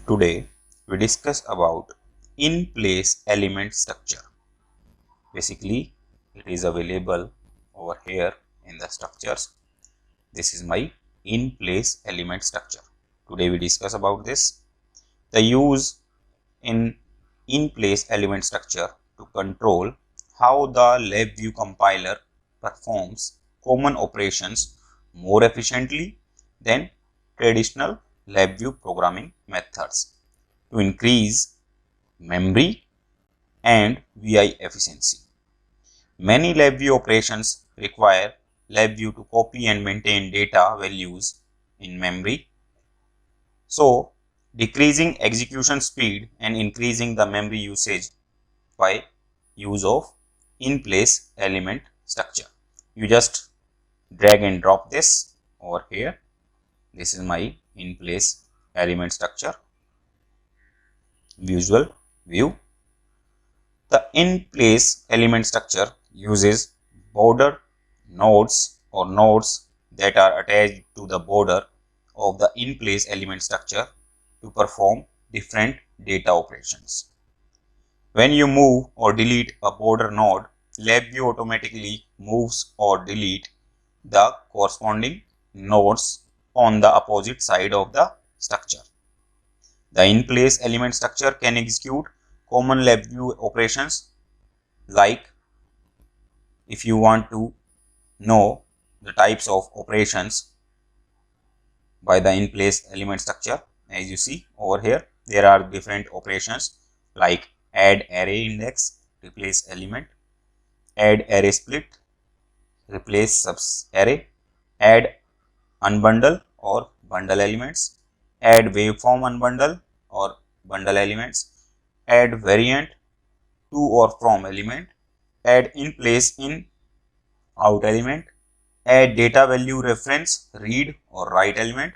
Today we discuss about in-place element structure. Basically, it is available over here in the structures. This is my in-place element structure. Today we discuss about this. The use in-place element structure to control how the LabVIEW compiler performs common operations more efficiently than traditional LabVIEW programming methods to increase memory and VI efficiency. Many LabVIEW operations require LabVIEW to copy and maintain data values in memory. So, decreasing execution speed and increasing the memory usage by use of in-place element structure. You just drag and drop this over here. This is my in-place element structure. Visual view. The in-place element structure uses border nodes or nodes that are attached to the border of the in-place element structure to perform different data operations. When you move or delete a border node, LabVIEW automatically moves or delete the corresponding nodes on the opposite side of the structure. The in-place element structure can execute common LabVIEW operations, like if you want to know the types of operations by the in-place element structure. As you see over here, there are different operations like add array index, replace element, add array split, replace subs array, add unbundle or bundle elements, add waveform unbundle or bundle elements, add variant to or from element, add in place in out element, add data value reference read or write element,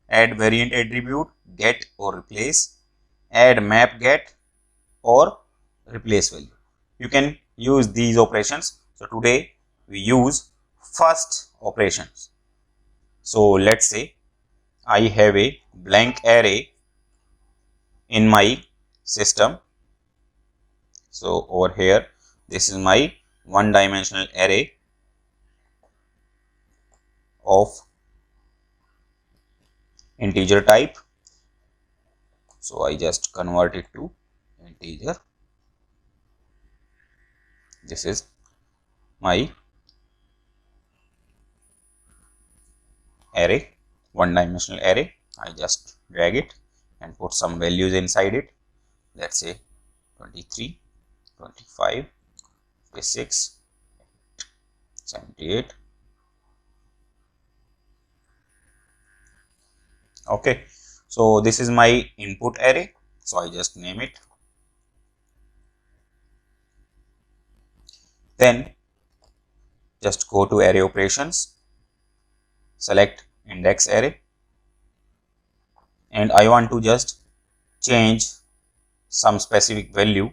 add variant attribute get or replace, add map get or replace value. You can use these operations. So today we use first operations. So let's say I have a blank array in my system. So over here, this is my one-dimensional array of integer type. So I just convert it to integer. This is my array, one-dimensional array. I just drag it and put some values inside it. Let's say 23, 25, 56, 78. Okay, so this is my input array. So I just name it. Then just go to array operations, select index array, and I want to just change some specific value.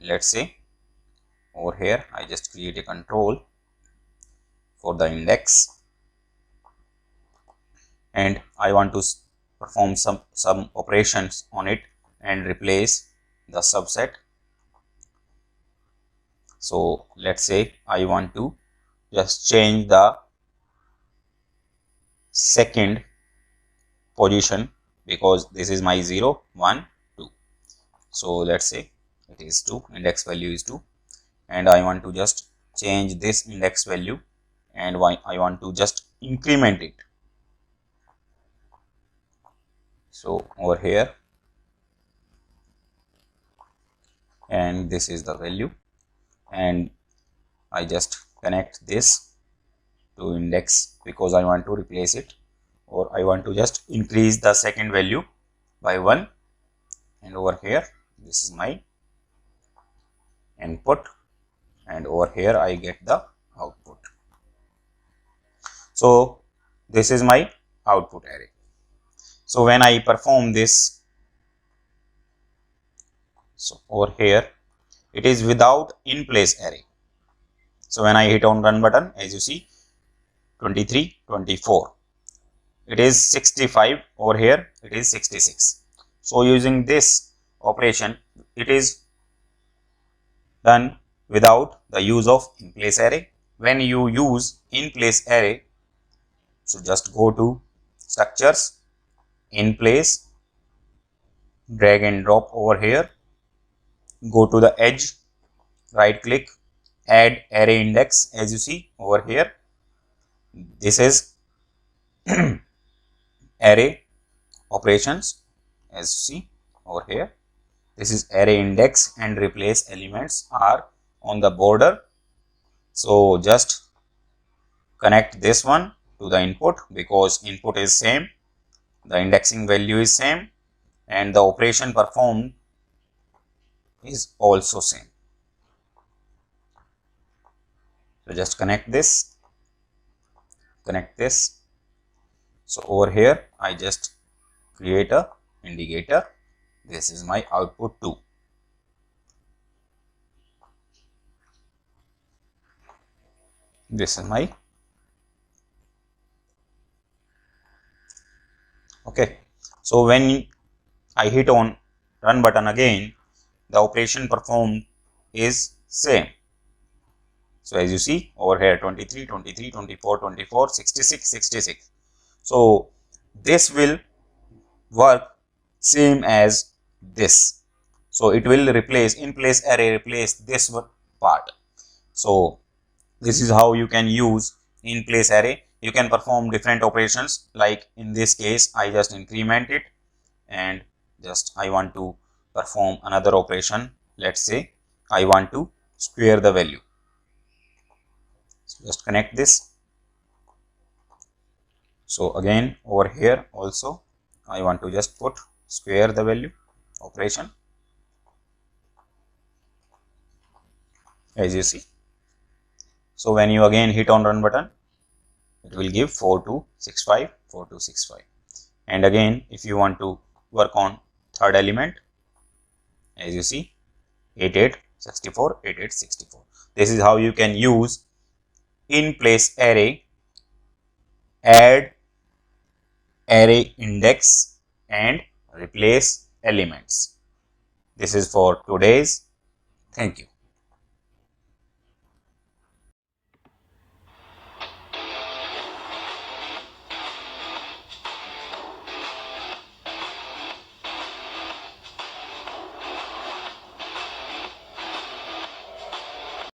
Let's say over here I just create a control for the index, and I want to perform some operations on it and replace the subset. So let's say I want to just change the second position, because this is my 0, 1, 2. So let's say it is 2, index value is 2, and I want to just change this index value, and I want to just increment it. So over here, and this is the value, and I just connect this to index because I want to replace it, or I want to just increase the second value by 1, and over here this is my input, and over here I get the output. So this is my output array. So when I perform this, so over here it is without in place array. So when I hit on run button, as you see, 23, 24, it is 65, over here it is 66. So using this operation, it is done without the use of in place array. When you use in place array, so just go to structures, in place, drag and drop over here, go to the edge, right click, add array index. As you see over here, this is array operations. As you see over here, this is array index and replace elements are on the border. So just connect this one to the input, because input is same, the indexing value is same, and the operation performed is also same. So just connect this. So over here I just create a indicator. This is my output 2. This is my okay. So when I hit on run button again, the operation performed is same. So as you see over here, 23, 23, 24, 24, 66, 66. So this will work same as this. So it will replace in place array, replace this part. So this is how you can use in place array. You can perform different operations, like in this case I just increment it and just I want to perform another operation. Let's say I want to square the value. So just connect this. So again over here also I want to just put square the value operation, as you see. So when you again hit on run button, it will give 4265, 4265. And again if you want to work on third element, as you see, 8864, 8864. This is how you can use in place array, add array index and replace elements. This is for today's. Thank you.